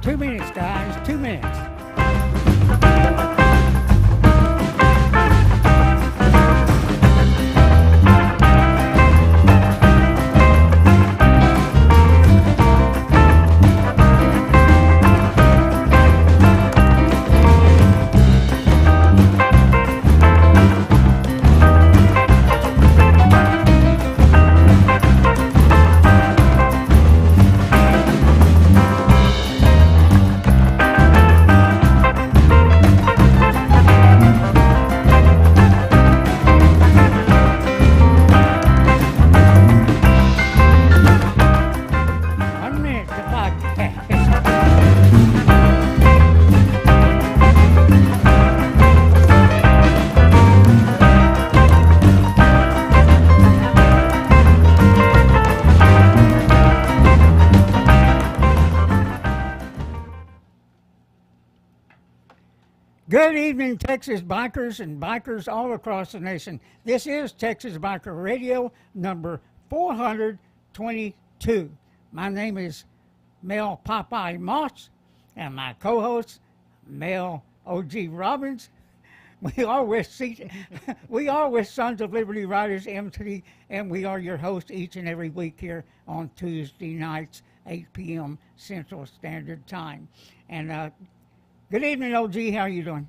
2 minutes, guys. 2 minutes. Good evening, Texas bikers and bikers all across the nation. This is Texas Biker Radio number 422. My name is Mel Popeye Moss, and my co-host, Mel O.G. Robbins. We are with Sons of Liberty Riders MT, and we are your host each and every week here on Tuesday nights, 8 p.m. Central Standard Time. And good evening, OG. How are you doing?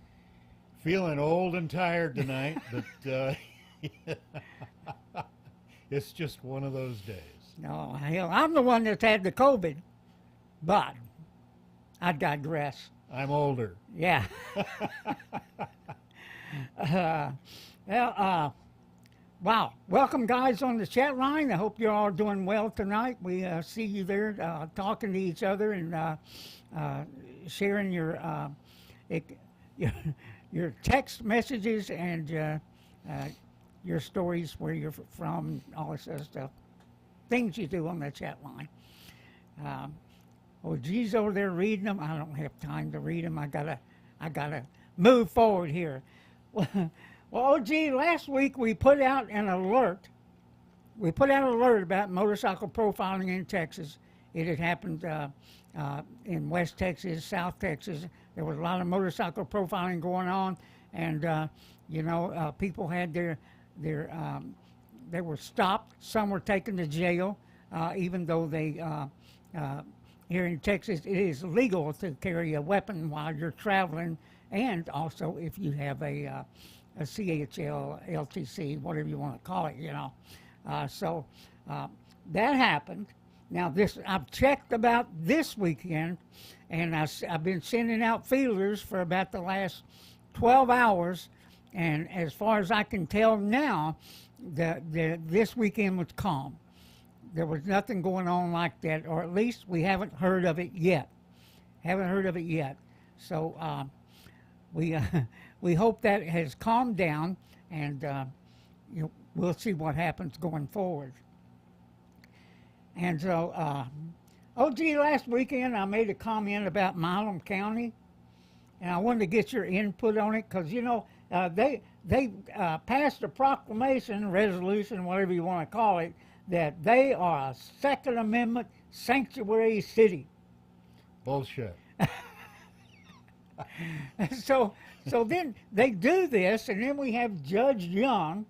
Feeling old and tired tonight, but it's just one of those days. No, hell, I'm the one that's had the COVID, but I digress. I'm older. Yeah. Wow. Welcome, guys, on the chat line. I hope you're all doing well tonight. We see you there talking to each other and sharing your text messages and your stories, where you're from, all this other stuff, things you do on the chat line. G's over there reading them. I don't have time to read them. I gotta move forward here. Well, OG, last week we put out an alert. We put out an alert about motorcycle profiling in Texas. It had happened in West Texas, South Texas. There was a lot of motorcycle profiling going on, and people had they were stopped. Some were taken to jail, even though they here in Texas it is legal to carry a weapon while you're traveling, and also if you have a CHL, LTC, whatever you want to call it, So that happened. Now I've checked about this weekend, and I've been sending out feelers for about the last 12 hours, and as far as I can tell now, this weekend was calm. There was nothing going on like that, or at least we haven't heard of it yet. So we hope that has calmed down, and we'll see what happens going forward. And so, OG, last weekend I made a comment about Milam County, and I wanted to get your input on it, because they passed a proclamation, resolution, whatever you want to call it, that they are a Second Amendment sanctuary city. Bullshit. So then they do this, and then we have Judge Young,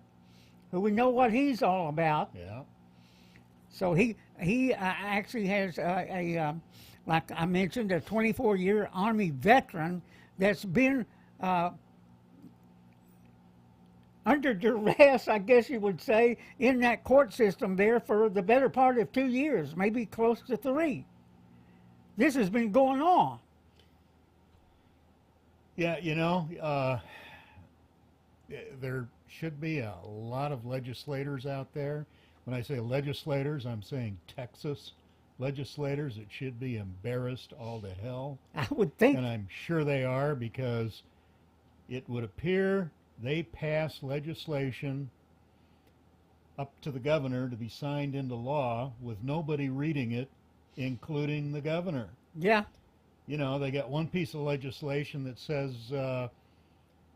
who we know what he's all about. Yeah. So he actually has like I mentioned, a 24-year Army veteran that's been under duress, I guess you would say, in that court system there for the better part of 2 years, maybe close to 3. This has been going on. Yeah, there should be a lot of legislators out there. When I say legislators, I'm saying Texas legislators that should be embarrassed all to hell. I would think. And I'm sure they are, because it would appear they pass legislation up to the governor to be signed into law with nobody reading it, including the governor. Yeah. They got one piece of legislation that says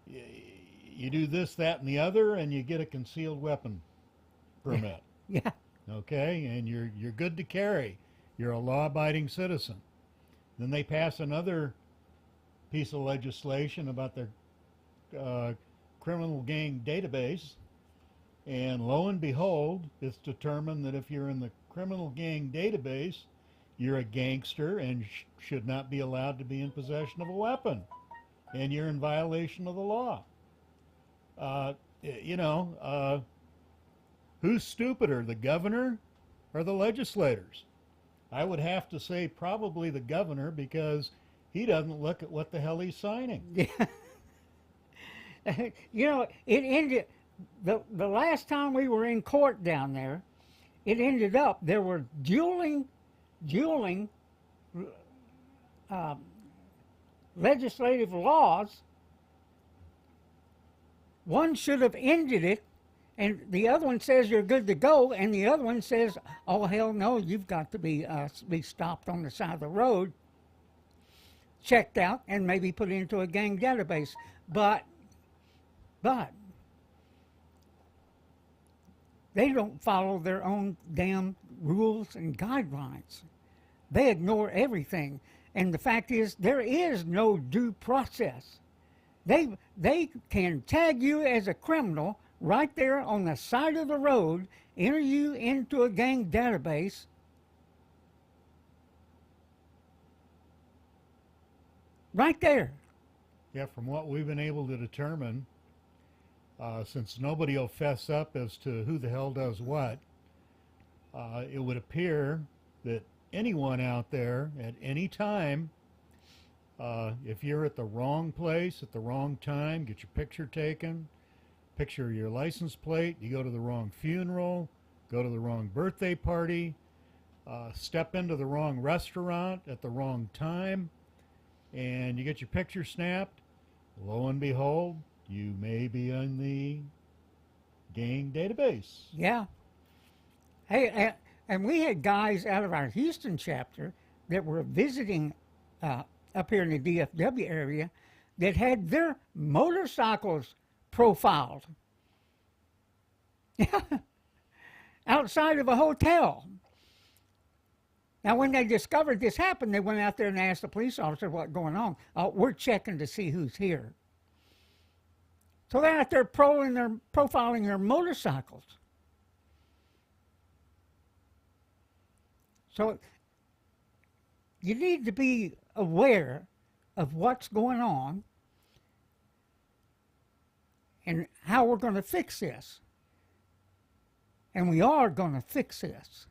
you do this, that, and the other, and you get a concealed weapon permit. Yeah. Okay, and you're good to carry. You're a law-abiding citizen. Then they pass another piece of legislation about their criminal gang database, and lo and behold, it's determined that if you're in the criminal gang database, you're a gangster and should not be allowed to be in possession of a weapon, and you're in violation of the law. You know, who's stupider, the governor or the legislators? I would have to say probably the governor, because he doesn't look at what the hell he's signing. You know, it ended, the last time we were in court down there, it ended up there were dueling legislative laws. One should have ended it, and the other one says you're good to go, and the other one says, oh, hell no, you've got to be stopped on the side of the road, checked out, and maybe put into a gang database. But they don't follow their own damn rules and guidelines. They ignore everything. And the fact is, there is no due process. They can tag you as a criminal right there on the side of the road, enter you into a gang database, right there. Yeah, from what we've been able to determine, since nobody will fess up as to who the hell does what, it would appear that anyone out there at any time, if you're at the wrong place at the wrong time, get your picture taken, picture your license plate, you go to the wrong funeral, go to the wrong birthday party, step into the wrong restaurant at the wrong time, and you get your picture snapped, lo and behold, you may be in the gang database. Yeah. Hey, and we had guys out of our Houston chapter that were visiting up here in the DFW area that had their motorcycles profiled outside of a hotel. Now, when they discovered this happened, they went out there and asked the police officer what's going on. We're checking to see who's here. So they're out there profiling their motorcycles. So you need to be aware of what's going on and how we're going to fix this. And we are going to fix this.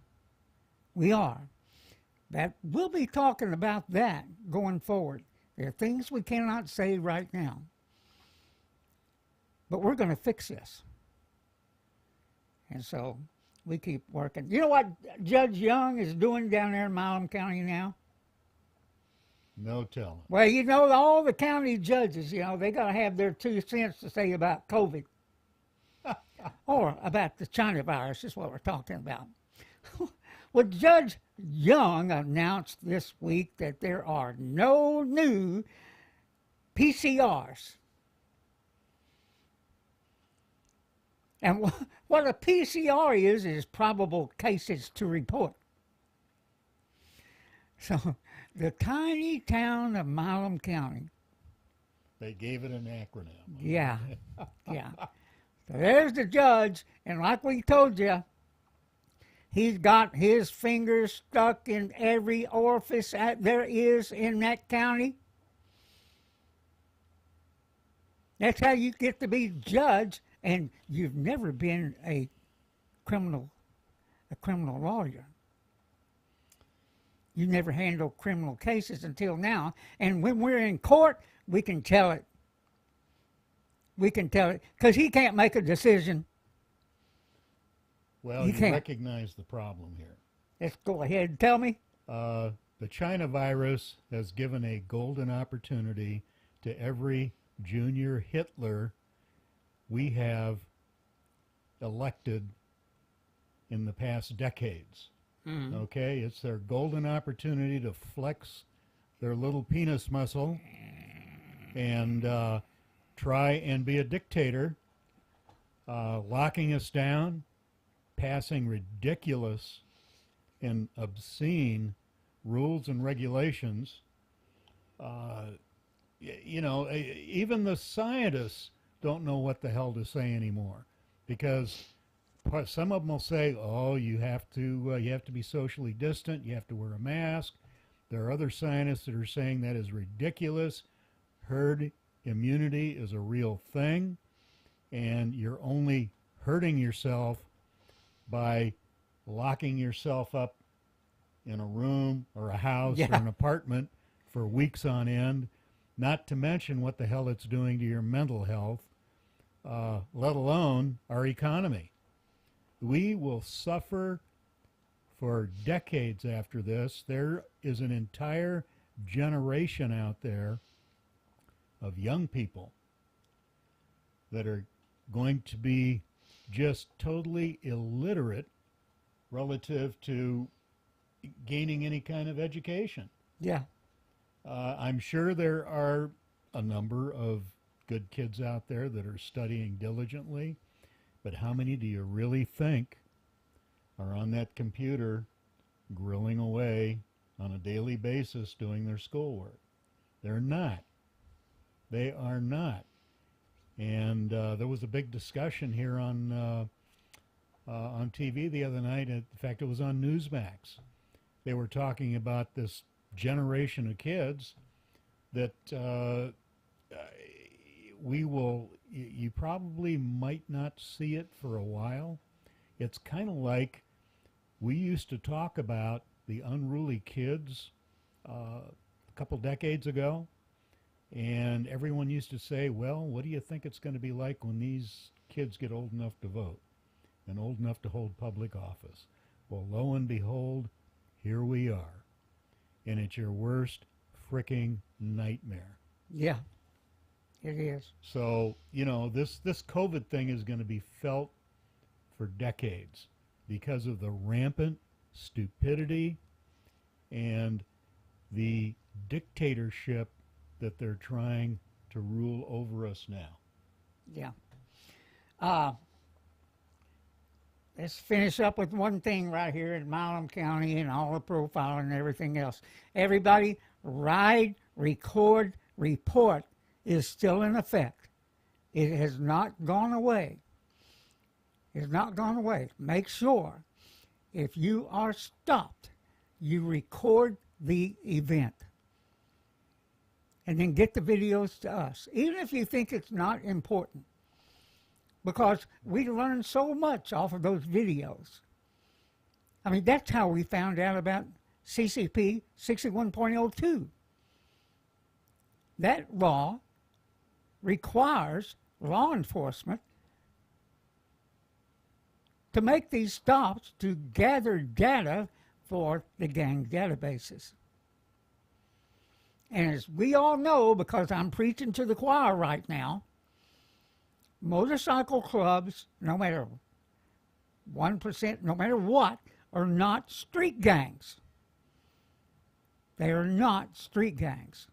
We are. That we'll be talking about that going forward. There are things we cannot say right now. But we're going to fix this. And so we keep working. You know what Judge Young is doing down there in Milam County now? No telling. Well, you know, all the county judges, you know, they got to have their 2 cents to say about COVID. Or about the China virus is what we're talking about. Well, Judge Young announced this week that there are no new PCRs. And what a PCR is probable cases to report. So the tiny town of Milam County. They gave it an acronym. Yeah, yeah. So there's the judge, and like we told you, he's got his fingers stuck in every orifice there is in that county. That's how you get to be judge, and you've never been a criminal lawyer. You never handled criminal cases until now, and when we're in court, we can tell it. We can tell it, because he can't make a decision. Well, you recognize the problem here. Let's go ahead and tell me. The China virus has given a golden opportunity to every junior Hitler we have elected in the past decades. Mm. Okay, it's their golden opportunity to flex their little penis muscle and try and be a dictator, locking us down, passing ridiculous and obscene rules and regulations Even the scientists don't know what the hell to say anymore, because some of them will say, "Oh, you have to be socially distant. You have to wear a mask." There are other scientists that are saying that is ridiculous. Herd immunity is a real thing, and you're only hurting yourself by locking yourself up in a room or a house or an apartment for weeks on end, not to mention what the hell it's doing to your mental health, let alone our economy. We will suffer for decades after this. There is an entire generation out there of young people that are going to be just totally illiterate relative to gaining any kind of education. Yeah. I'm sure there are a number of good kids out there that are studying diligently, but how many do you really think are on that computer grilling away on a daily basis doing their schoolwork? They're not. They are not. And there was a big discussion here on TV the other night. In fact, it was on Newsmax. They were talking about this generation of kids that you probably might not see it for a while. It's kind of like we used to talk about the unruly kids a couple decades ago, and everyone used to say, well, what do you think it's going to be like when these kids get old enough to vote and old enough to hold public office? Well, lo and behold, here we are. And it's your worst fricking nightmare. Yeah, it is. So, this COVID thing is going to be felt for decades because of the rampant stupidity and the dictatorship that they're trying to rule over us now. Yeah. Let's finish up with one thing right here in Milam County and all the profiling and everything else. Everybody, ride, record, report is still in effect. It has not gone away. It's not gone away. Make sure if you are stopped, you record the event. And then get the videos to us, even if you think it's not important. Because we learned so much off of those videos. I mean, that's how we found out about CCP 61.02. That law requires law enforcement to make these stops to gather data for the gang databases. And as we all know, because I'm preaching to the choir right now, motorcycle clubs, no matter 1%, no matter what, are not street gangs. They are not street gangs.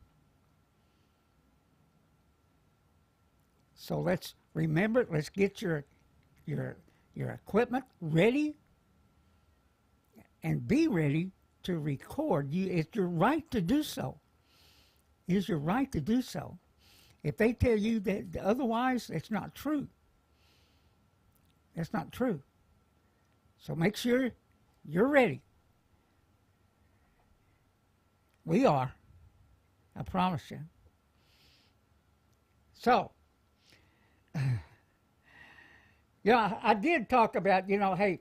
So let's remember, let's get your equipment ready and be ready to record. It's your right to do so. It is your right to do so. If they tell you that otherwise, it's not true. That's not true. So make sure you're ready. We are. I promise you. So, I did talk about, hey,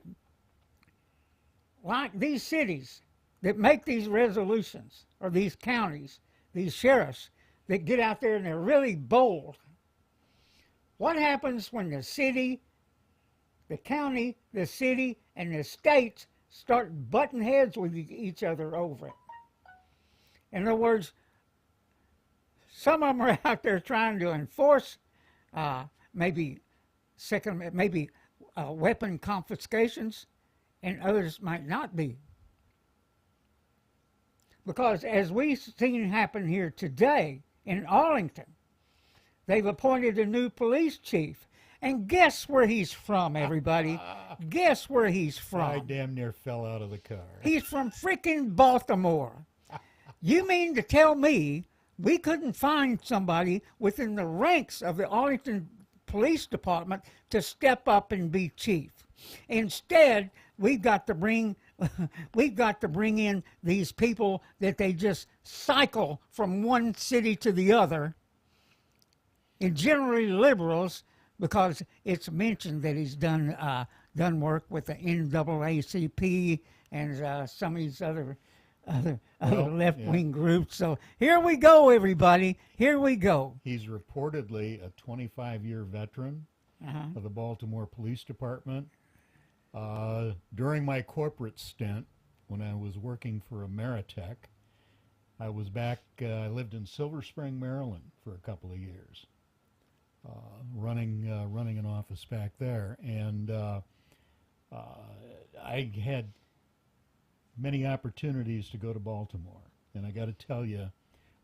like these cities that make these resolutions, or these counties, these sheriffs, that get out there and they're really bold. What happens when the city, the county, the city, and the states start butting heads with each other over it? In other words, some of them are out there trying to enforce maybe weapon confiscations, and others might not be. Because as we've seen happen here today, in Arlington, they've appointed a new police chief. And guess where he's from, everybody? Guess where he's from? I damn near fell out of the car. He's from freaking Baltimore. You mean to tell me we couldn't find somebody within the ranks of the Arlington Police Department to step up and be chief. Instead, we've got to bring in these people that they just cycle from one city to the other, and generally liberals, because it's mentioned that he's done work with the NAACP and some of these other left-wing groups. So here we go, everybody. Here we go. He's reportedly a 25-year veteran of the Baltimore Police Department. During my corporate stint, when I was working for Ameritech, I was back, I lived in Silver Spring, Maryland for a couple of years, running an office back there. And I had many opportunities to go to Baltimore. And I got to tell you,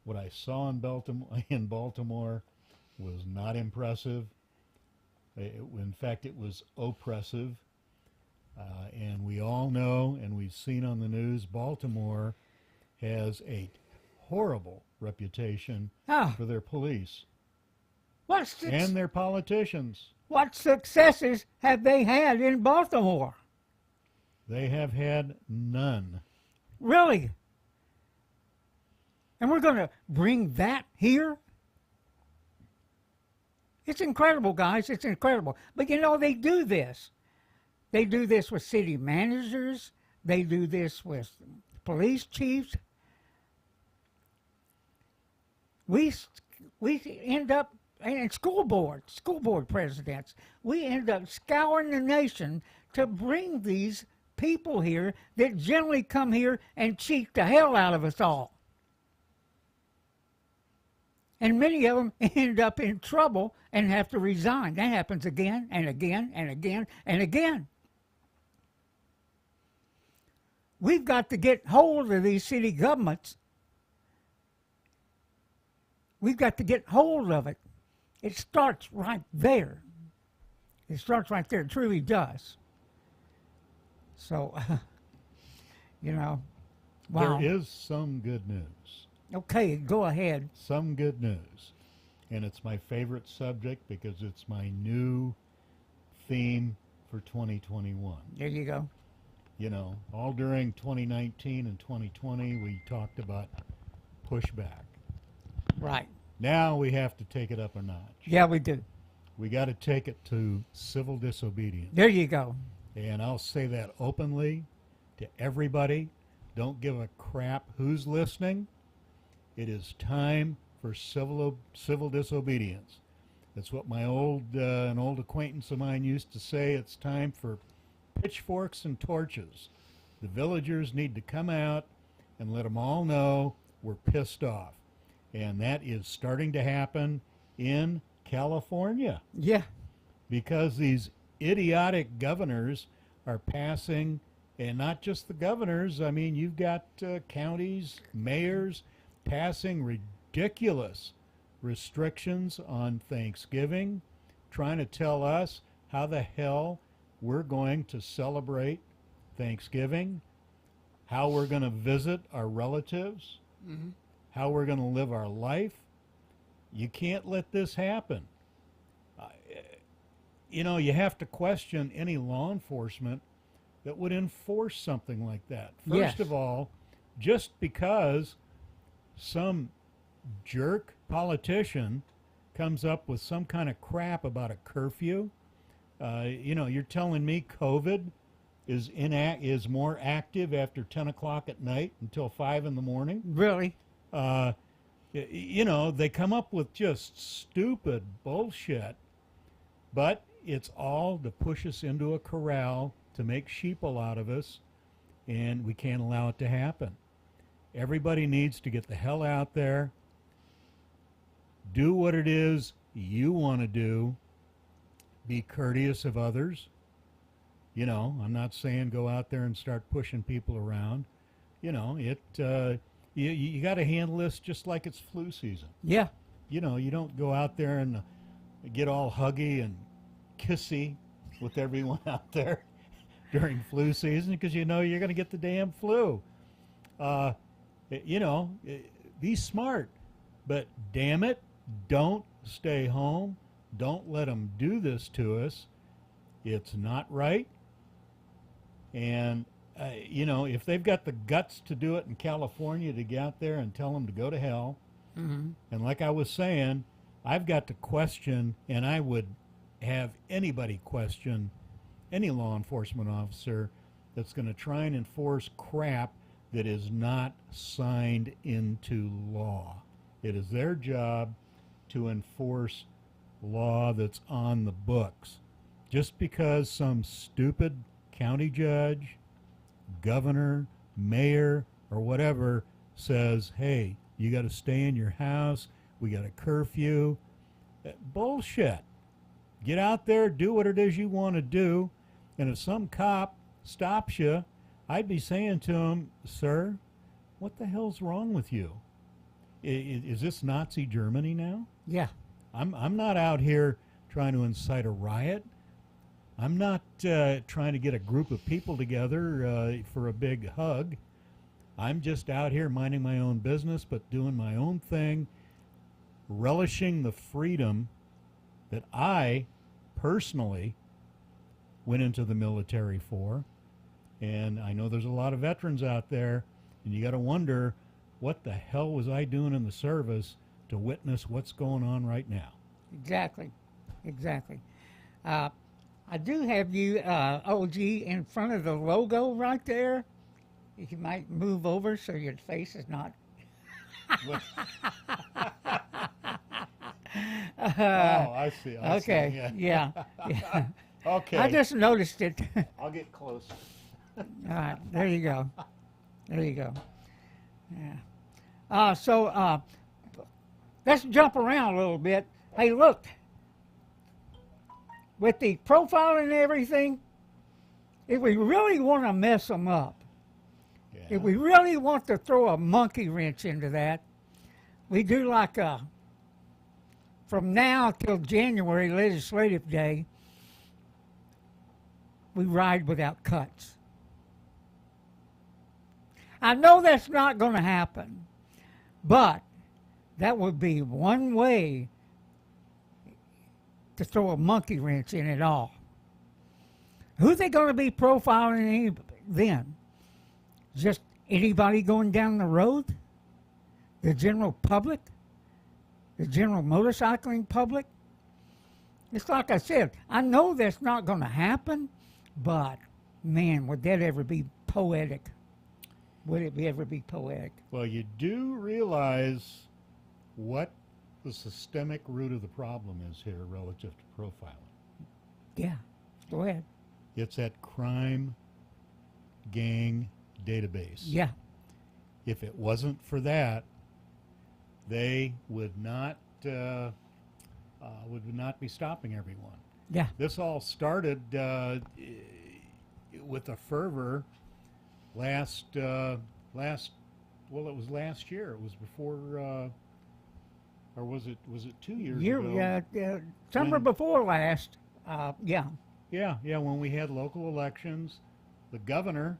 what I saw in Baltimore was not impressive. In fact, it was oppressive. And we all know, and we've seen on the news, Baltimore has a horrible reputation for their police and their politicians. What successes have they had in Baltimore? They have had none. Really? And we're going to bring that here? It's incredible, guys. It's incredible. But you know, they do this. They do this with city managers. They do this with police chiefs. We end up, and school board presidents, we end up scouring the nation to bring these people here that generally come here and cheat the hell out of us all. And many of them end up in trouble and have to resign. That happens again and again and again and again. We've got to get hold of these city governments. We've got to get hold of it. It starts right there. It starts right there. It truly does. So, you know, wow. There is some good news. Okay, go ahead. Some good news. And it's my favorite subject because it's my new theme for 2021. There you go. You know, all during 2019 and 2020, we talked about pushback. Right. Now we have to take it up a notch. Yeah, we do. We got to take it to civil disobedience. There you go. And I'll say that openly to everybody. Don't give a crap who's listening. It is time for civil disobedience. That's what my an old acquaintance of mine used to say. It's time for pitchforks and torches. The villagers need to come out and let them all know we're pissed off. And that is starting to happen in California. Yeah. Because these idiotic governors are passing, and not just the governors, I mean, you've got counties, mayors passing ridiculous restrictions on Thanksgiving, trying to tell us how the hell we're going to celebrate Thanksgiving, how we're going to visit our relatives, how we're going to live our life. You can't let this happen. You know, you have to question any law enforcement that would enforce something like that. First of all, just because some jerk politician comes up with some kind of crap about a curfew, you know, you're telling me COVID is more active after 10 o'clock at night until 5 in the morning? Really? You know, they come up with just stupid bullshit, but it's all to push us into a corral to make sheeple out of us, and we can't allow it to happen. Everybody needs to get the hell out there, do what it is you want to do, be courteous of others. You know, I'm not saying go out there and start pushing people around. You know, you got to handle this just like it's flu season. Yeah. You know, you don't go out there and get all huggy and kissy with everyone out there during flu season because you know you're going to get the damn flu. You know, be smart. But damn it, don't stay home. Don't let them do this to us. It's not right. And, if they've got the guts to do it in California, to get out there and tell them to go to hell. Mm-hmm. And like I was saying, I've got to question, and I would have anybody question any law enforcement officer that's going to try and enforce crap that is not signed into law. It is their job to enforce law that's on the books. Just because some stupid county judge, governor, mayor, or whatever says, hey, you got to stay in your house, we got a curfew. Bullshit. Get out there, do what it is you want to do, and if some cop stops you, I'd be saying to him, sir, what the hell's wrong with you? Is this Nazi Germany now? Yeah. I'm not out here trying to incite a riot. I'm not trying to get a group of people together for a big hug. I'm just out here minding my own business, but doing my own thing, relishing the freedom that I personally went into the military for. And I know there's a lot of veterans out there, and you got to wonder, what the hell was I doing in the service to witness what's going on right now? Exactly. I do have you, OG, in front of the logo right there. If you might move over so your face is not. I see. Okay. See, Yeah. Okay. I just noticed it. I'll get close. All right. There you go. Yeah. So let's jump around a little bit. Hey, look. With the profiling and everything, if we really want to mess them up, if we really want to throw a monkey wrench into that, we do like from now till January, legislative day, we ride without cuts. I know that's not going to happen, but that would be one way to throw a monkey wrench in it all. Who are they going to be profiling then? Just anybody going down the road? The general public? The general motorcycling public? It's like I said, I know that's not going to happen, but man, would that ever be poetic? Would it ever be poetic? Well, you do realize what the systemic root of the problem is here relative to profiling. Yeah, go ahead. It's that crime gang database. Yeah. If it wasn't for that, they would not be stopping everyone. Yeah. This all started with a fervor last year. It was before, or was it 2 years ago? Summer before last. Yeah. Yeah, when we had local elections, the governor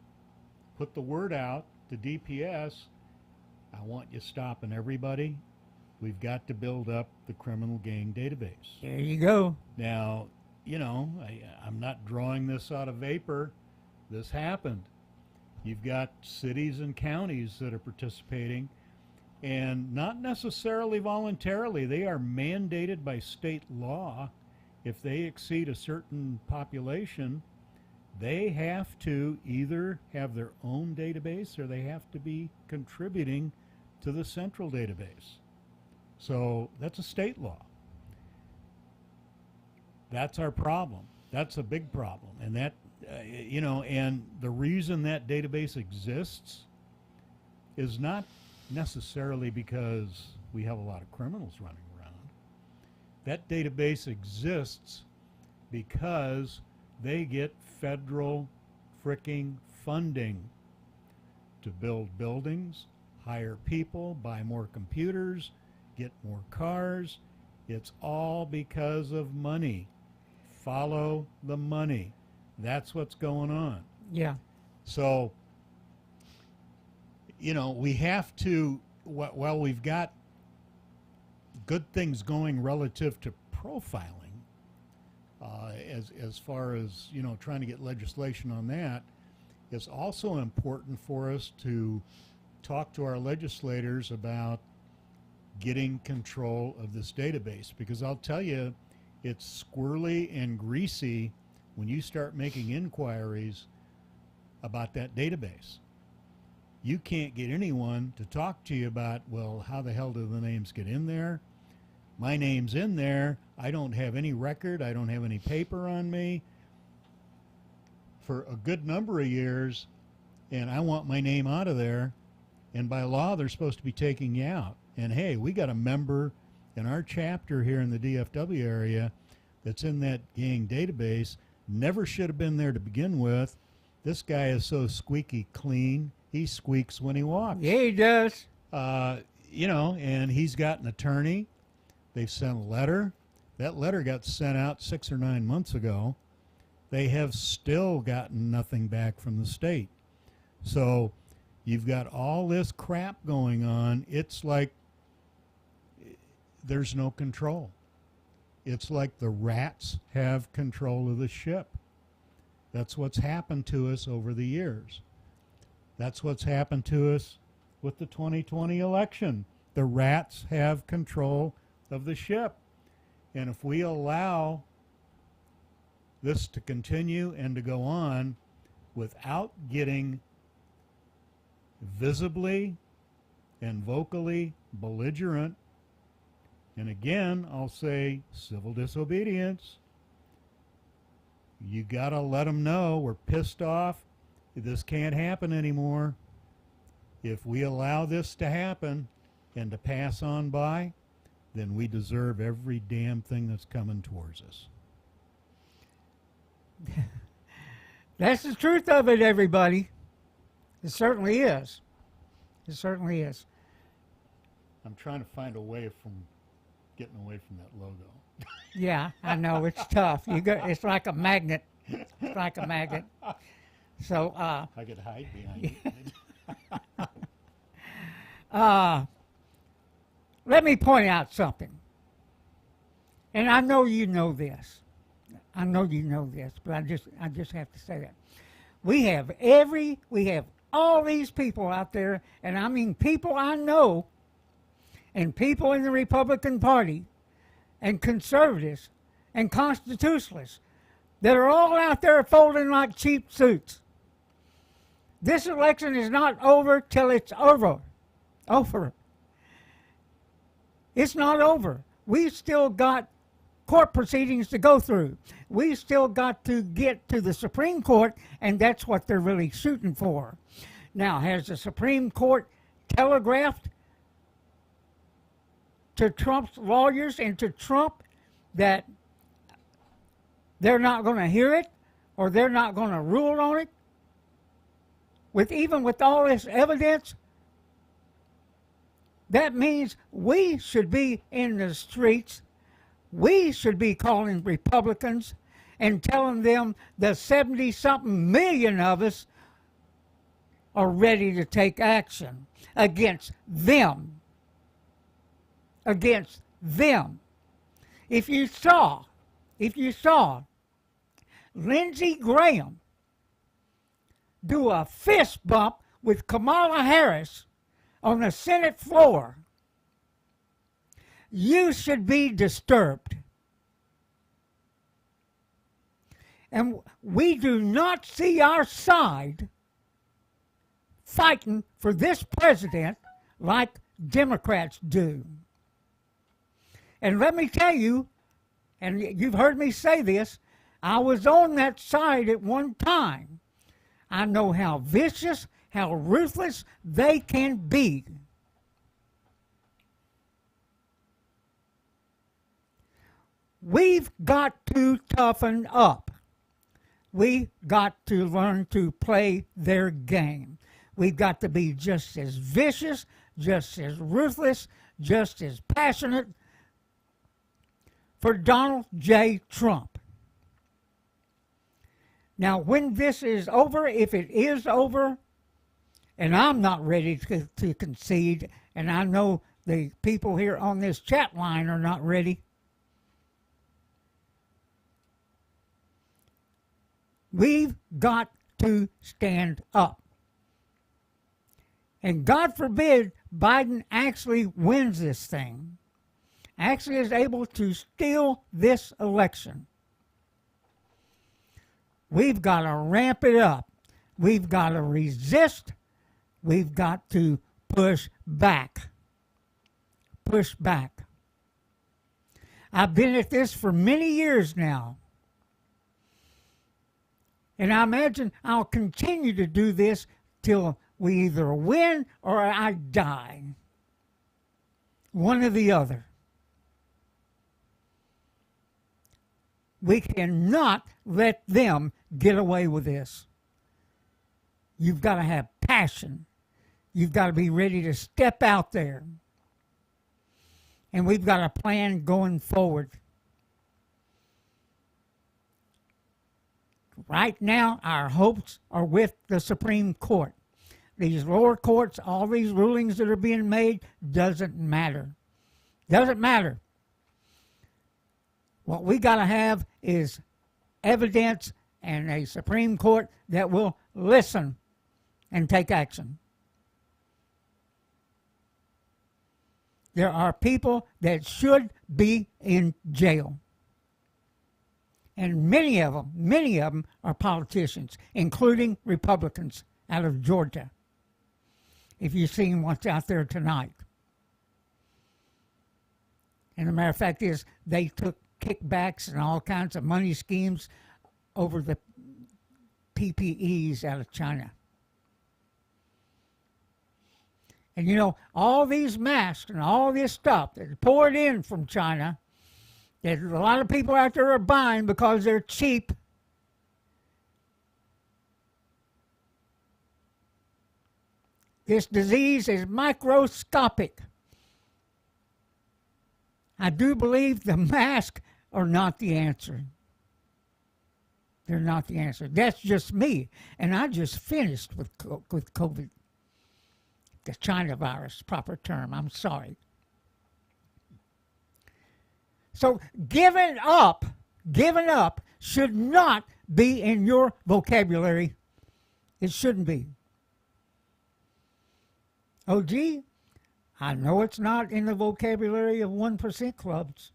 put the word out to DPS, I want you stopping everybody. We've got to build up the criminal gang database. There you go. Now, I'm not drawing this out of vapor. This happened. You've got cities and counties that are participating, and not necessarily voluntarily. They are mandated by state law. If they exceed a certain population, they have to either have their own database or they have to be contributing to the central database. So that's a state law. That's our problem. That's a big problem. And that, and the reason that database exists is not necessarily because we have a lot of criminals running around. That database exists because they get federal fricking funding to build buildings, hire people, buy more computers, get more cars. It's all because of money. Follow the money. That's what's going on. Yeah. So, we have to, while we've got good things going relative to profiling. As far as trying to get legislation on that, it's also important for us to talk to our legislators about getting control of this database, because I'll tell you, it's squirrely and greasy when you start making inquiries about that database. You can't get anyone to talk to you about, well, how the hell do the names get in there? My name's in there. I don't have any record. I don't have any paper on me for a good number of years, and I want my name out of there. And by law, they're supposed to be taking you out. And hey, we got a member in our chapter here in the DFW area that's in that gang database. Never should have been there to begin with. This guy is so squeaky clean. He squeaks when he walks. Yeah, he does. And he's got an attorney. They've sent a letter. That letter got sent out 6 or 9 months ago. They have still gotten nothing back from the state. So you've got all this crap going on. It's like there's no control. It's like the rats have control of the ship. That's what's happened to us over the years. That's what's happened to us with the 2020 election. The rats have control of the ship. And if we allow this to continue and to go on without getting visibly and vocally belligerent, and again, I'll say civil disobedience, you got to let them know we're pissed off. This can't happen anymore. If we allow this to happen and to pass on by, then we deserve every damn thing that's coming towards us. That's the truth of it, everybody. It certainly is. It certainly is. I'm trying to find a way from getting away from that logo. Yeah, I know it's tough. It's like a magnet. It's like a magnet. So I could hide behind it. Let me point out something. And I know you know this. I know you know this, but I just have to say that. We have all these people out there, and I mean people I know, and people in the Republican Party, and conservatives, and constitutionalists, that are all out there folding like cheap suits. This election is not over till it's over. It's not over. We've still got court proceedings to go through. We've still got to get to the Supreme Court, and that's what they're really shooting for. Now, has the Supreme Court telegraphed to Trump's lawyers and to Trump that they're not going to hear it or they're not going to rule on it? Even with all this evidence, that means we should be in the streets. We should be calling Republicans and telling them the 70-something million of us are ready to take action against them. Against them. If you saw Lindsey Graham do a fist bump with Kamala Harris on the Senate floor, you should be disturbed. And we do not see our side fighting for this president like Democrats do. And let me tell you, and you've heard me say this, I was on that side at one time. I know how vicious, how ruthless they can be. We've got to toughen up. We've got to learn to play their game. We've got to be just as vicious, just as ruthless, just as passionate for Donald J. Trump. Now, when this is over, if it is over, and I'm not ready to concede, and I know the people here on this chat line are not ready. We've got to stand up. And God forbid Biden actually wins this thing, actually is able to steal this election. We've got to ramp it up. We've got to resist. We've got to push back. Push back. I've been at this for many years now. And I imagine I'll continue to do this till we either win or I die. One or the other. We cannot let them get away with this. You've got to have passion. You've got to be ready to step out there. And we've got a plan going forward. Right now, our hopes are with the Supreme Court. These lower courts, all these rulings that are being made, doesn't matter. Doesn't matter. What we got to have is evidence and a Supreme Court that will listen and take action. There are people that should be in jail. And many of them are politicians, including Republicans out of Georgia. If you've seen what's out there tonight. And the matter of fact is, they took kickbacks and all kinds of money schemes over the PPEs out of China. And you know, all these masks and all this stuff that's poured in from China, that a lot of people out there are buying because they're cheap. This disease is microscopic. I do believe the masks are not the answer. They're not the answer. That's just me. And I just finished with COVID. The China virus, proper term. I'm sorry. So giving up should not be in your vocabulary. It shouldn't be. Oh, gee, I know it's not in the vocabulary of 1% clubs.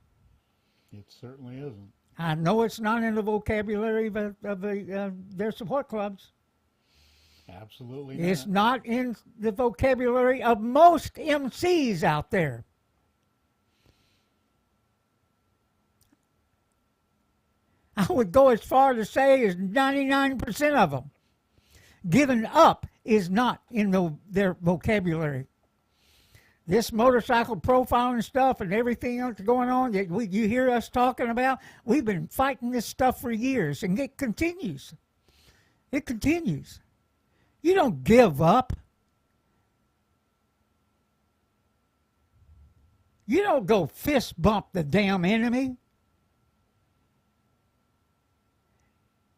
It certainly isn't. I know it's not in the vocabulary of their support clubs. Absolutely not. It's not in the vocabulary of most MCs out there. I would go as far to say as 99% of them. Giving up is not in their vocabulary. This motorcycle profiling stuff and everything else going on that you hear us talking about, we've been fighting this stuff for years, and it continues. It continues. You don't give up. You don't go fist bump the damn enemy.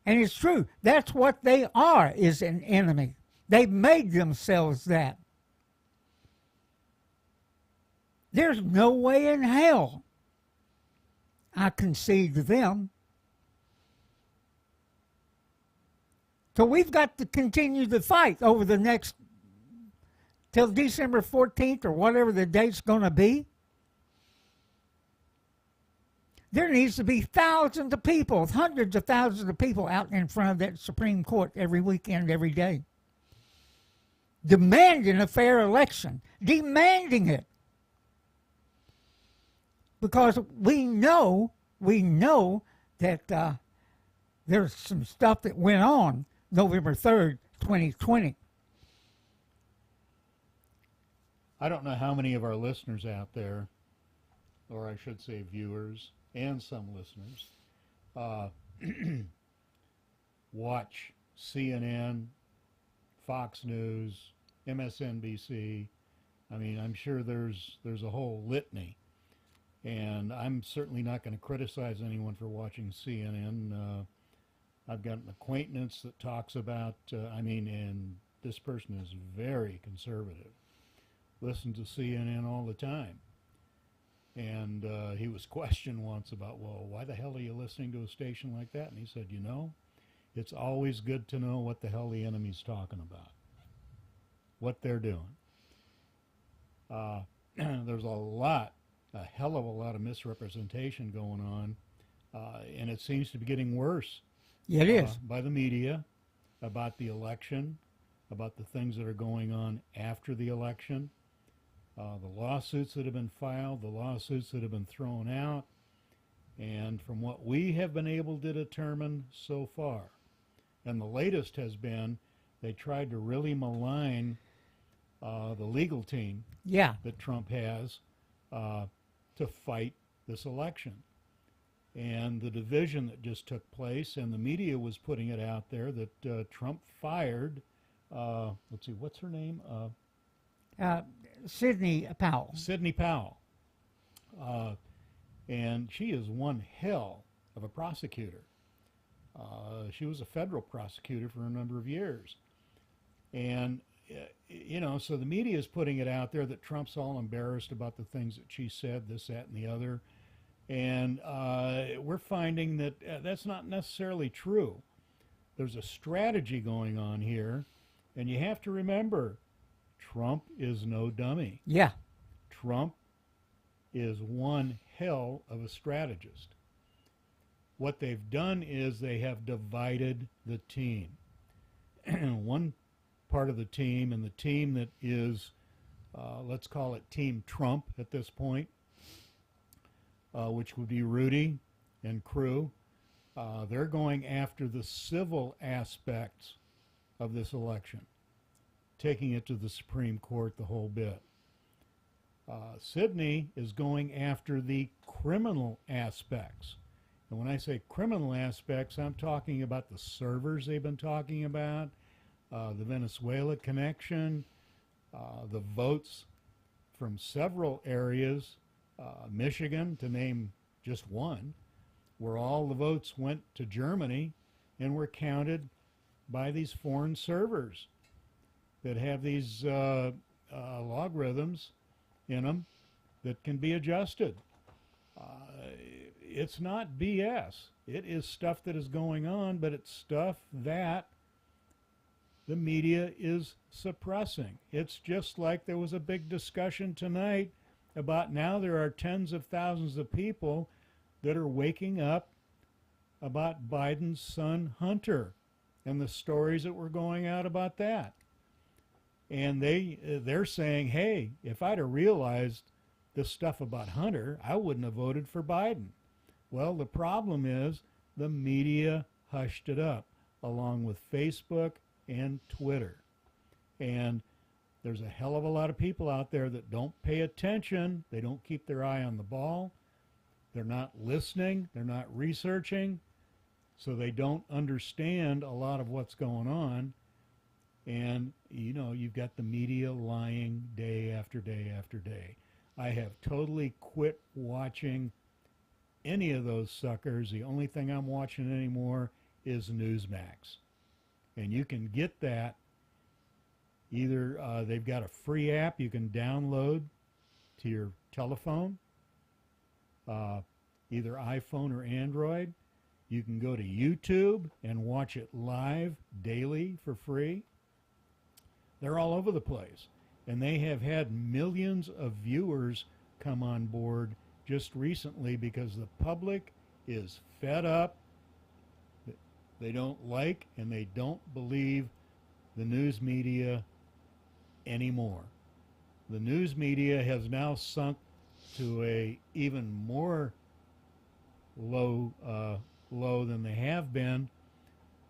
And it's true. That's what they are, is an enemy. They've made themselves that. There's no way in hell I concede to them. So we've got to continue the fight over the next, till December 14th or whatever the date's going to be. There needs to be thousands of people, hundreds of thousands of people out in front of that Supreme Court every weekend, every day. Demanding a fair election. Demanding it. Because we know that there's some stuff that went on November 3rd, 2020. I don't know how many of our listeners out there, or I should say viewers, and some listeners, watch CNN, Fox News, MSNBC. I mean, I'm sure there's a whole litany. And I'm certainly not going to criticize anyone for watching CNN. I've got an acquaintance that talks about, and this person is very conservative. listens to CNN all the time. And he was questioned once about, well, why the hell are you listening to a station like that? And he said, it's always good to know what the hell the enemy's talking about, what they're doing. There's a hell of a lot of misrepresentation going on, and it seems to be getting worse. Yeah, it is. By the media about the election, about the things that are going on after the election. The lawsuits that have been filed, the lawsuits that have been thrown out, and from what we have been able to determine so far, and the latest has been they tried to really malign the legal team that Trump has to fight this election. And the division that just took place, and the media was putting it out there that Trump fired, let's see, what's her name? Sidney Powell. Sidney Powell. And she is one hell of a prosecutor. She was a federal prosecutor for a number of years. And, so the media is putting it out there that Trump's all embarrassed about the things that she said, this, that, and the other. And we're finding that that's not necessarily true. There's a strategy going on here. And you have to remember, Trump is no dummy. Yeah. Trump is one hell of a strategist. What they've done is they have divided the team. One part of the team, and the team that is, let's call it Team Trump at this point, which would be Rudy and crew, they're going after the civil aspects of this election, taking it to the Supreme Court, the whole bit. Sidney is going after the criminal aspects. And when I say criminal aspects, I'm talking about the servers they've been talking about, the Venezuela connection, the votes from several areas, Michigan, to name just one, where all the votes went to Germany and were counted by these foreign servers that have these logarithms in them that can be adjusted. It's not BS. It is stuff that is going on, but it's stuff that the media is suppressing. It's just like there was a big discussion tonight about now there are tens of thousands of people that are waking up about Biden's son Hunter and the stories that were going out about that. And they're saying, hey, if I'd have realized this stuff about Hunter, I wouldn't have voted for Biden. Well, the problem is the media hushed it up, along with Facebook and Twitter. And there's a hell of a lot of people out there that don't pay attention. They don't keep their eye on the ball. They're not listening. They're not researching. So they don't understand a lot of what's going on. And, you've got the media lying day after day after day. I have totally quit watching any of those suckers. The only thing I'm watching anymore is Newsmax. And you can get that either, they've got a free app you can download to your telephone, either iPhone or Android. You can go to YouTube and watch it live daily for free. They're all over the place. And they have had millions of viewers come on board just recently because the public is fed up. They don't like and they don't believe the news media anymore. The news media has now sunk to a even more low than they have been.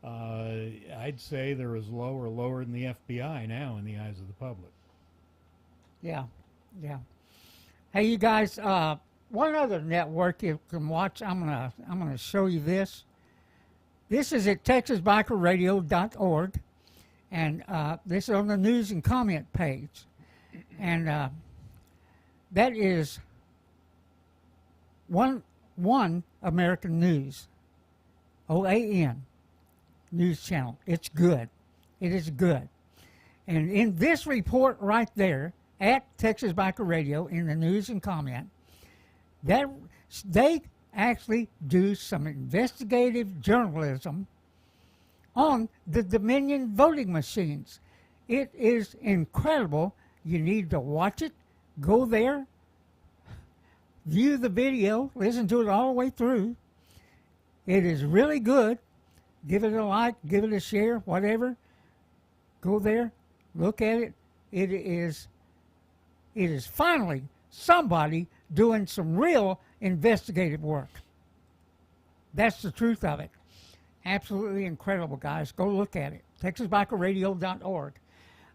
I'd say they're as low or lower than the FBI now in the eyes of the public. Yeah. Hey, you guys, one other network you can watch. I'm gonna show you this. This is at texasbikerradio.org, and this is on the news and comment page, and that is one American News, OAN news channel. It's good. It is good. And in this report right there, at Texas Biker Radio in the news and comment that they actually do some investigative journalism on the Dominion voting machines. It is incredible. You need to watch it. Go there, view the video, listen to it all the way through. It is really good. Give it a like, give it a share, whatever. Go there, look at it. It is finally somebody doing some real investigative work. That's the truth of it. Absolutely incredible, guys. Go look at it. TexasBikerRadio.org.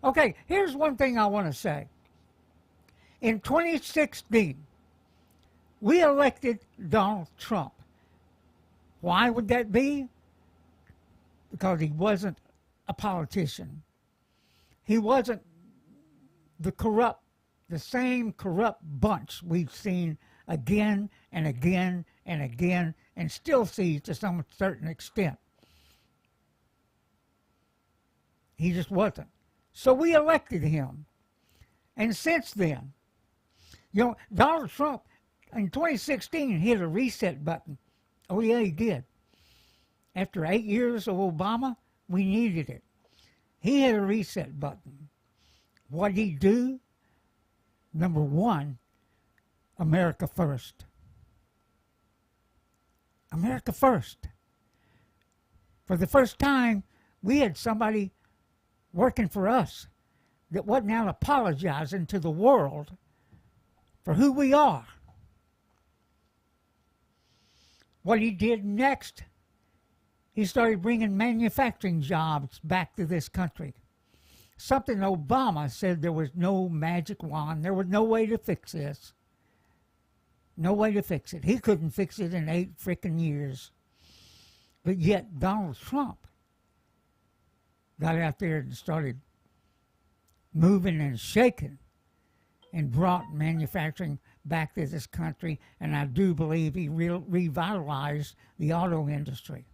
Okay, here's one thing I want to say. In 2016, we elected Donald Trump. Why would that be? Because he wasn't a politician. He wasn't the same corrupt bunch we've seen again and again and again and still see to some certain extent. He just wasn't. So we elected him. And since then, Donald Trump in 2016 hit a reset button. Oh, yeah, he did. After 8 years of Obama, we needed it. He hit a reset button. What did he do? Number one, America first. America first. For the first time, we had somebody working for us that wasn't out apologizing to the world for who we are. What he did next, he started bringing manufacturing jobs back to this country. Something Obama said there was no magic wand. There was no way to fix this. No way to fix it. He couldn't fix it in 8 freaking years. But yet Donald Trump got out there and started moving and shaking and brought manufacturing back to this country. And I do believe he revitalized the auto industry.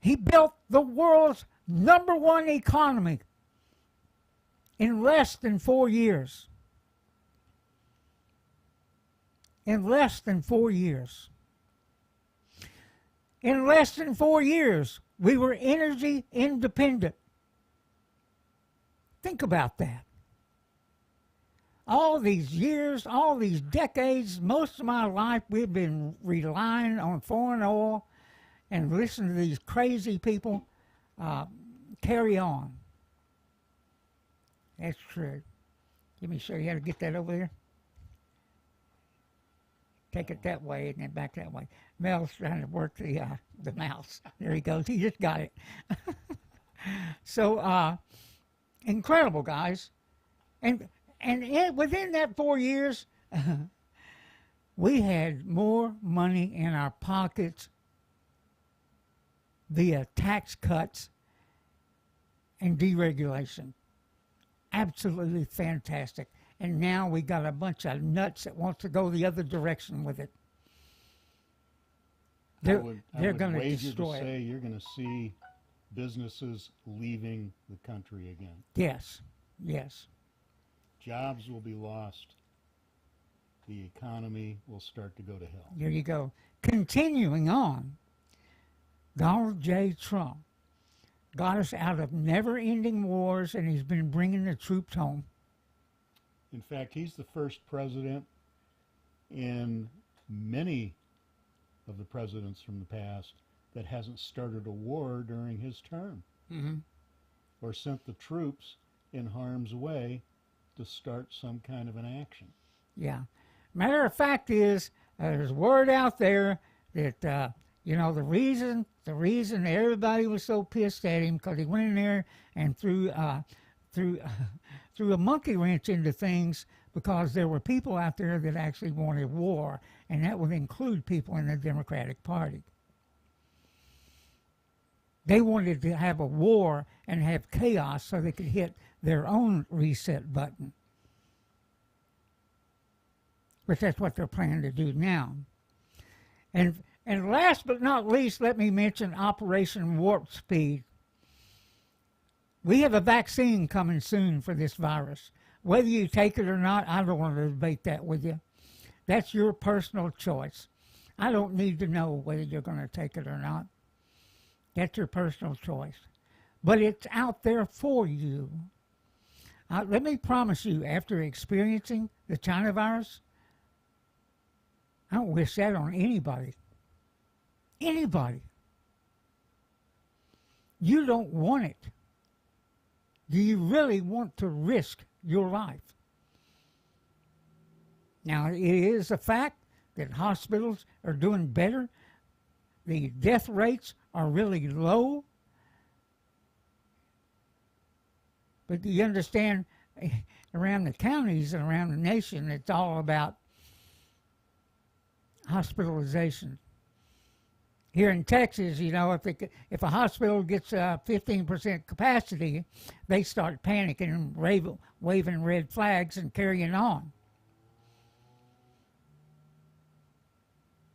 He built the world's #1 economy in less than 4 years. In less than 4 years. In less than 4 years, we were energy independent. Think about that. All these years, all these decades, most of my life, we've been relying on foreign oil and listening to these crazy people carry on. That's true. Let me show you how to get that over there. Take it that way and then back that way. Mel's trying to work the mouse. There he goes. He just got it. So, incredible, guys. And within that 4 years, we had more money in our pockets via tax cuts and deregulation. Absolutely fantastic. And now we got a bunch of nuts that wants to go the other direction with it. They're going to destroy it. Say you're going to see businesses leaving the country again. Yes, yes. Jobs will be lost. The economy will start to go to hell. There you go. Continuing on, Donald J. Trump got us out of never-ending wars, and he's been bringing the troops home. In fact, he's the first president in many of the presidents from the past that hasn't started a war during his term, or sent the troops in harm's way to start some kind of an action. Yeah. Matter of fact is, there's word out there that, the reason everybody was so pissed at him because he went in there and threw a monkey wrench into things, because there were people out there that actually wanted war, and that would include people in the Democratic Party. They wanted to have a war and have chaos so they could hit their own reset button. But that's what they're planning to do now. And last but not least, let me mention Operation Warp Speed. We have a vaccine coming soon for this virus. Whether you take it or not, I don't want to debate that with you. That's your personal choice. I don't need to know whether you're going to take it or not. That's your personal choice. But it's out there for you. Let me promise you, after experiencing the China virus, I don't wish that on anybody. Anybody. You don't want it. Do you really want to risk your life? Now, it is a fact that hospitals are doing better. The death rates are really low. But you understand, around the counties and around the nation, it's all about hospitalization. Here in Texas, you know, if a hospital gets 15% capacity, they start panicking and waving red flags and carrying on.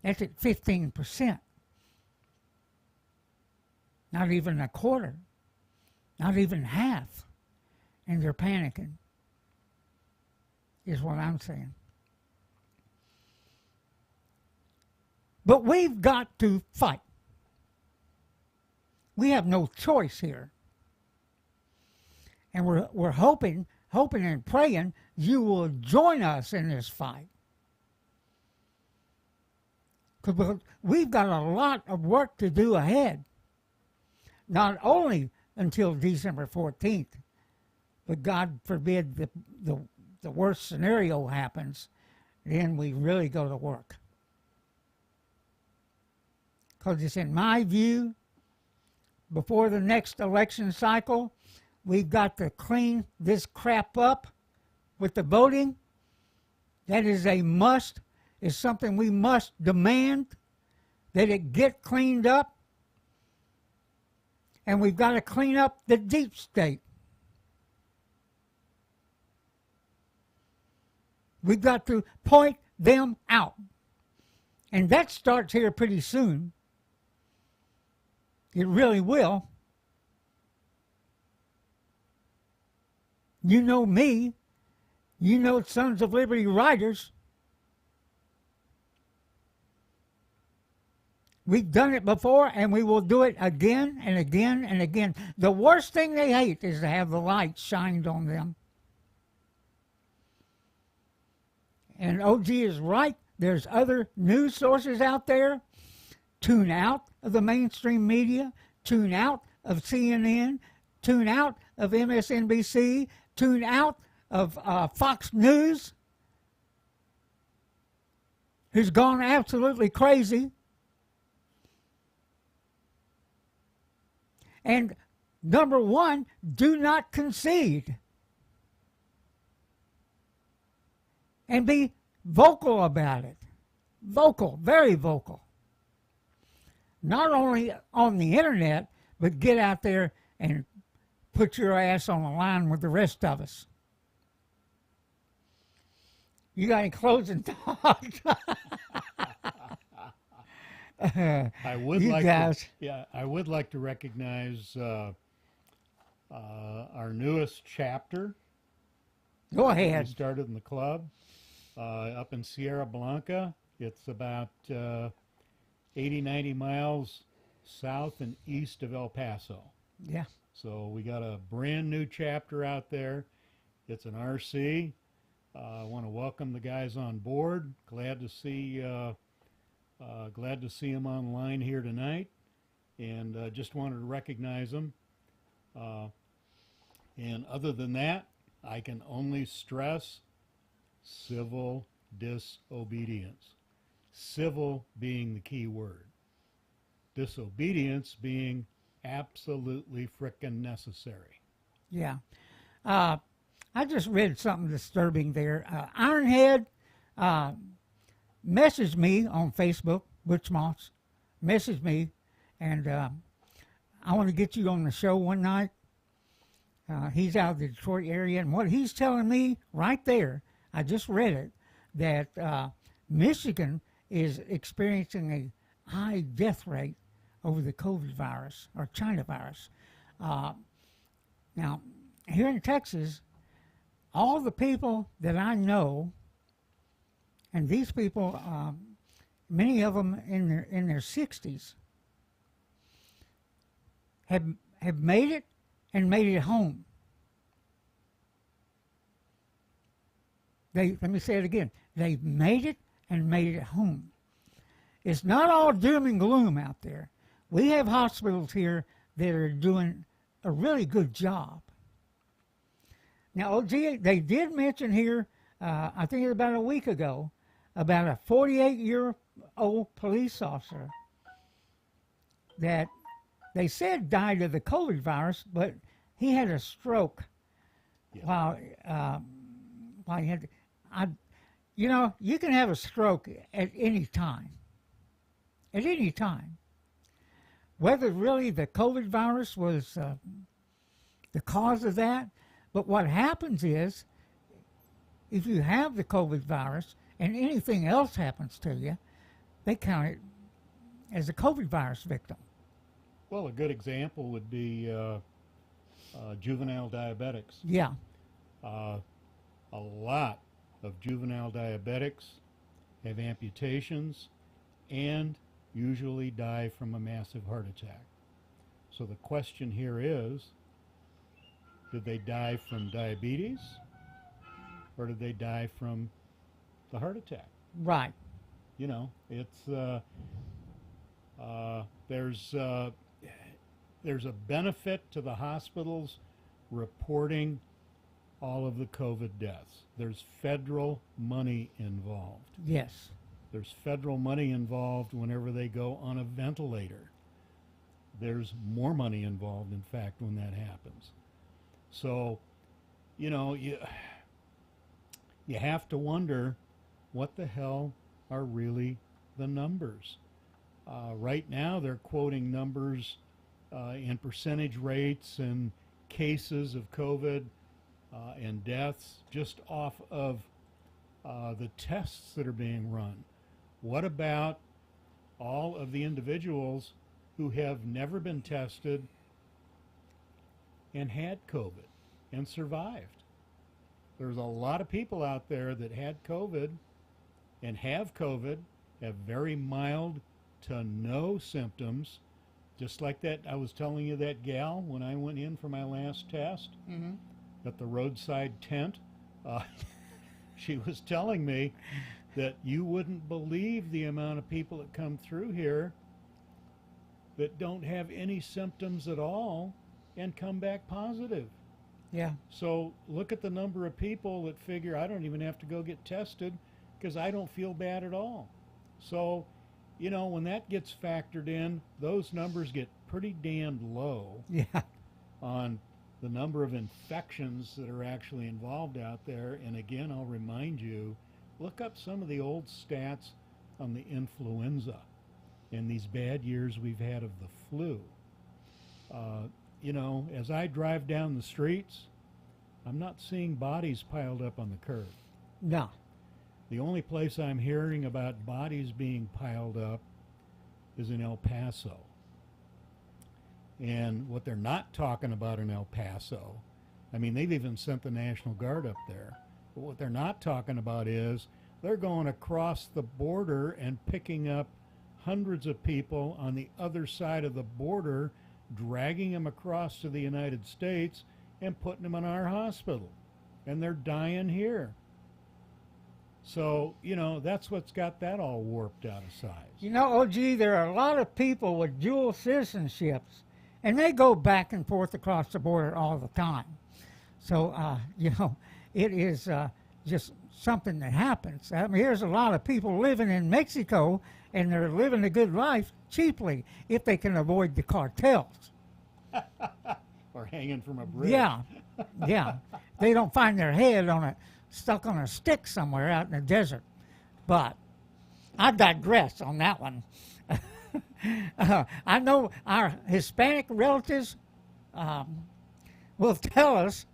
That's at 15%. Not even a quarter. Not even half. And they're panicking, is what I'm saying. But we've got to fight. We have no choice here. And we're hoping and praying you will join us in this fight. Because we've got a lot of work to do ahead. Not only until December 14th, but God forbid the worst scenario happens, then we really go to work. Because it's in my view, before the next election cycle, we've got to clean this crap up with the voting. That is a must. It's something we must demand that it get cleaned up. And we've got to clean up the deep state. We've got to point them out. And that starts here pretty soon. It really will. You know me. You know Sons of Liberty writers. We've done it before, and we will do it again and again and again. The worst thing they hate is to have the light shined on them. And OG is right. There's other news sources out there. Tune out of the mainstream media. Tune out of CNN. Tune out of MSNBC. Tune out of Fox News, who's gone absolutely crazy. And number one, do not concede. And be vocal about it. Vocal, very vocal. Not only on the internet, but get out there and put your ass on the line with the rest of us. You got any closing thoughts? I would you like guys. I would like to recognize our newest chapter. Go We ahead. started in the club up in Sierra Blanca. It's about 80, 90 miles south and east of El Paso. Yeah. So we got a brand new chapter out there. It's an RC. I want to welcome the guys on board. Glad to see them online here tonight, and just wanted to recognize them. And other than that, I can only stress civil disobedience. Civil being the key word. Disobedience being absolutely frickin' necessary. Yeah. I just read something disturbing there. Ironhead messaged me on Facebook, Butch Moss, messaged me, and I want to get you on the show one night. He's out of the Detroit area, and what he's telling me right there, I just read it, that Michigan is experiencing a high death rate over the COVID virus or China virus. Now, here in Texas, all the people that I know, and these people, many of them in their 60s, have made it and made it home. Let me say it again. They've made it and made it home. It's not all doom and gloom out there. We have hospitals here that are doing a really good job. Now, they did mention here, I think about a week ago, about a 48-year-old police officer that they said died of the COVID virus, but he had a stroke while he had. You can have a stroke at any time. At any time. Whether really the COVID virus was the cause of that, but what happens is, if you have the COVID virus and anything else happens to you, they count it as a COVID virus victim. Well, a good example would be juvenile diabetics. Yeah. A lot of juvenile diabetics have amputations and usually die from a massive heart attack. So the question here is, did they die from diabetes or did they die from the heart attack? Right. You know, it's there's a benefit to the hospitals reporting all of the COVID deaths. There's federal money involved. Yes. There's federal money involved whenever they go on a ventilator. There's more money involved, in fact, when that happens. So, you know, you have to wonder what the hell are really the numbers. Right now, they're quoting numbers in percentage rates and cases of COVID and deaths just off of the tests that are being run. What about all of the individuals who have never been tested and had COVID and survived? There's a lot of people out there that had COVID and have COVID, have very mild to no symptoms, just like that. I was telling you that gal when I went in for my last test at the roadside tent. She was telling me that you wouldn't believe the amount of people that come through here that don't have any symptoms at all and come back positive. Yeah. So look at the number of people that figure I don't even have to go get tested because I don't feel bad at all. So, you know, when that gets factored in, those numbers get pretty damned low on the number of infections that are actually involved out there. And again, I'll remind you, look up some of the old stats on the influenza and these bad years we've had of the flu. You know, as I drive down the streets, I'm not seeing bodies piled up on the curb. No. The only place I'm hearing about bodies being piled up is in El Paso. And what they're not talking about in El Paso, I mean, they've even sent the National Guard up there. But what they're not talking about is they're going across the border and picking up hundreds of people on the other side of the border, dragging them across to the United States and putting them in our hospital. And they're dying here. So, you know, that's what's got that all warped out of size. You know, OG, there are a lot of people with dual citizenships, and they go back and forth across the border all the time. So, you know, it is just something that happens. I mean, here's a lot of people living in Mexico, and they're living a good life cheaply if they can avoid the cartels. Or hanging from a bridge. Yeah, yeah. They don't find their head stuck on a stick somewhere out in the desert. But I digress on that one. I know our Hispanic relatives will tell us,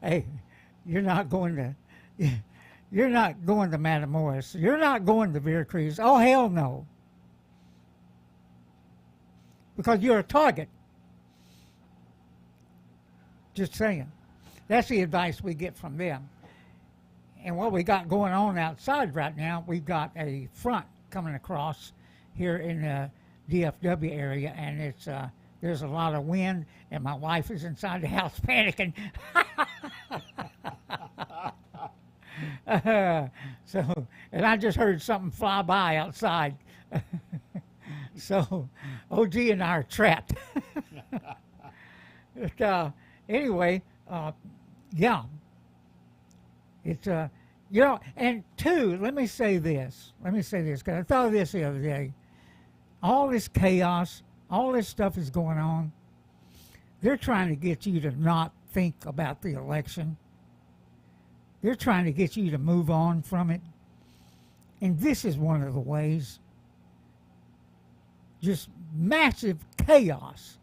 hey, you're not going to Matamoros. You're not going to Veracruz. Oh, hell no. Because you're a target. Just saying. That's the advice we get from them. And what we got going on outside right now, we've got a front coming across here in the DFW area, and it's there's a lot of wind, and my wife is inside the house panicking. So, and I just heard something fly by outside. So, OG and I are trapped. But, anyway, yeah. It's, you know, and two, let me say this, because I thought of this the other day. All this chaos, all this stuff is going on. They're trying to get you to not think about the election. They're trying to get you to move on from it. And this is one of the ways. Just massive chaos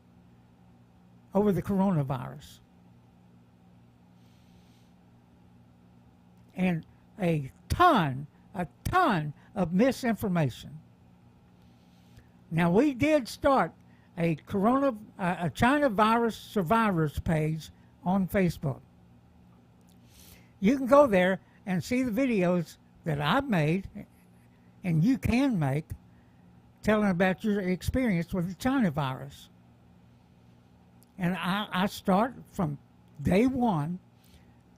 over the coronavirus. And a ton of misinformation. Now, we did start a China virus survivors page on Facebook. You can go there and see the videos that I've made, and you can make, telling about your experience with the China virus. And I start from day one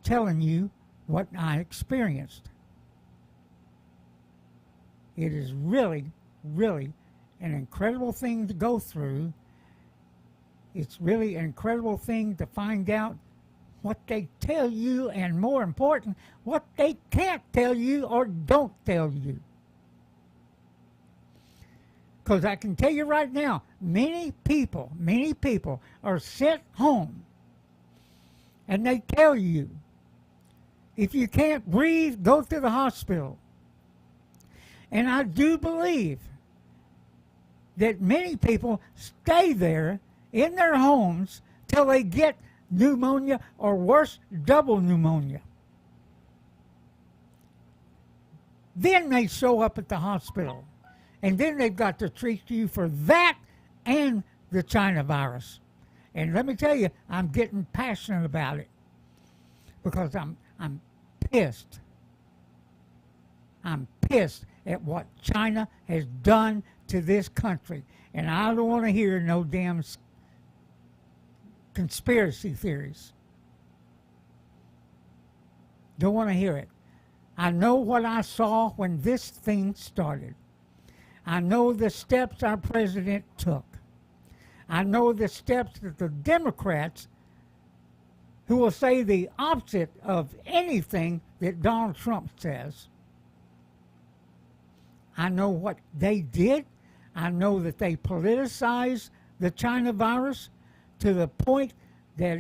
telling you what I experienced. It is really, really an incredible thing to go through. It's really an incredible thing to find out what they tell you, and more important, what they can't tell you or don't tell you. Because I can tell you right now, many people are sent home, and they tell you, if you can't breathe, go to the hospital. And I do believe that many people stay there in their homes till they get pneumonia, or worse, double pneumonia. Then they show up at the hospital. And then they've got to treat you for that and the China virus. And let me tell you, I'm getting passionate about it. Because I'm pissed. I'm pissed at what China has done to this country. And I don't want to hear no damn conspiracy theories. Don't want to hear it. I know what I saw when this thing started. I know the steps our president took. I know the steps that the Democrats, who will say the opposite of anything that Donald Trump says, I know what they did. I know that they politicized the China virus to the point that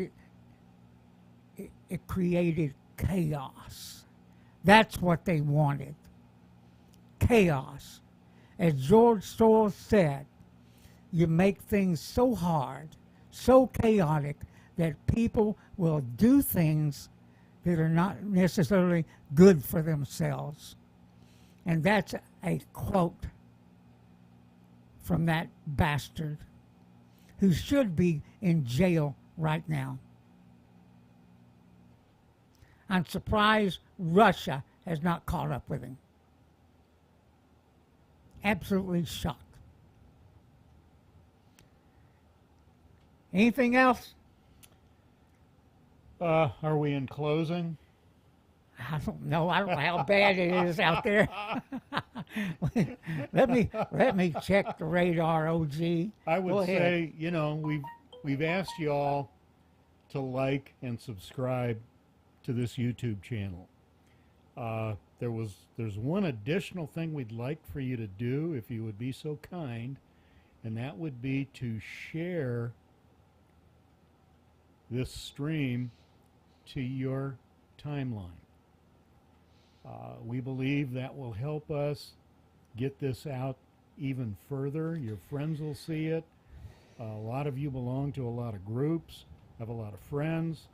it created chaos. That's what they wanted. Chaos. As George Soros said, you make things so hard, so chaotic, that people will do things that are not necessarily good for themselves. And that's a quote from that bastard who should be in jail right now. I'm surprised Russia has not caught up with him. Absolutely shocked. Anything else? Are we in closing? I don't know. I don't know how bad it is out there. let me check the radar, OG. I would say, you know, we've asked you all to like and subscribe to this YouTube channel. There's one additional thing we'd like for you to do, if you would be so kind, and that would be to share this stream to your timeline. We believe that will help us get this out even further. Your friends will see it. A lot of you belong to a lot of groups, have a lot of friends.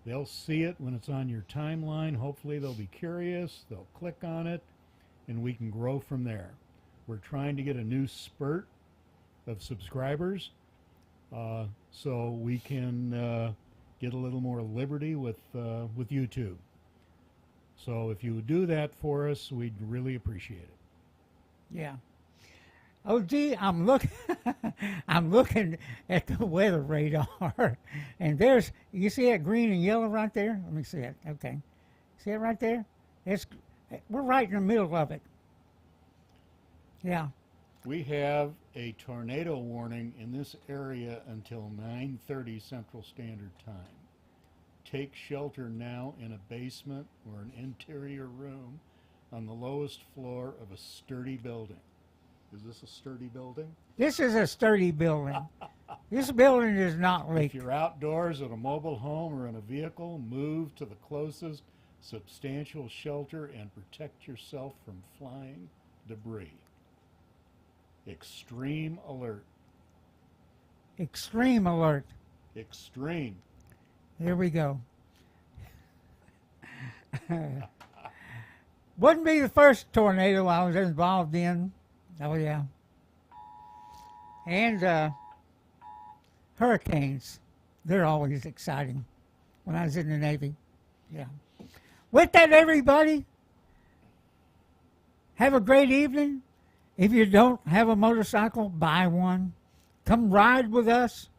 They'll see it when it's on your timeline. Hopefully they'll be curious, they'll click on it, and we can grow from there. We're trying to get a new spurt of subscribers so we can get a little more liberty with YouTube. So if you would do that for us, we'd really appreciate it. Yeah. Oh, gee, I'm looking. I'm looking at the weather radar, and there's. You see that green and yellow right there? Let me see it. Okay, see it right there? We're right in the middle of it. Yeah. We have a tornado warning in this area until 9:30 Central Standard Time. Take shelter now in a basement or an interior room on the lowest floor of a sturdy building. Is this a sturdy building? This is a sturdy building. This building is not If leaking. you're outdoors at a mobile home or in a vehicle, move to the closest substantial shelter and protect yourself from flying debris. Extreme alert. Extreme alert. Extreme. There we go. Wouldn't be the first tornado I was involved in. Oh, yeah. And hurricanes. They're always exciting when I was in the Navy. Yeah. With that, everybody, have a great evening. If you don't have a motorcycle, buy one. Come ride with us.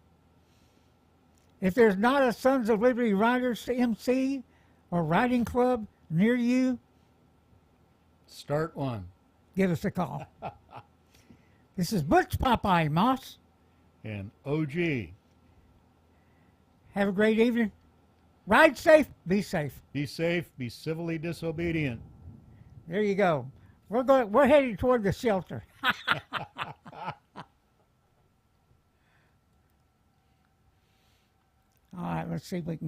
If there's not a Sons of Liberty Riders MC or riding club near you, Start one. give us a call. This is Butch Popeye Moss. And OG. Have a great evening. Ride safe. Be safe. Be safe. Be civilly disobedient. There you go. We're heading toward the shelter. All right, let's see if we can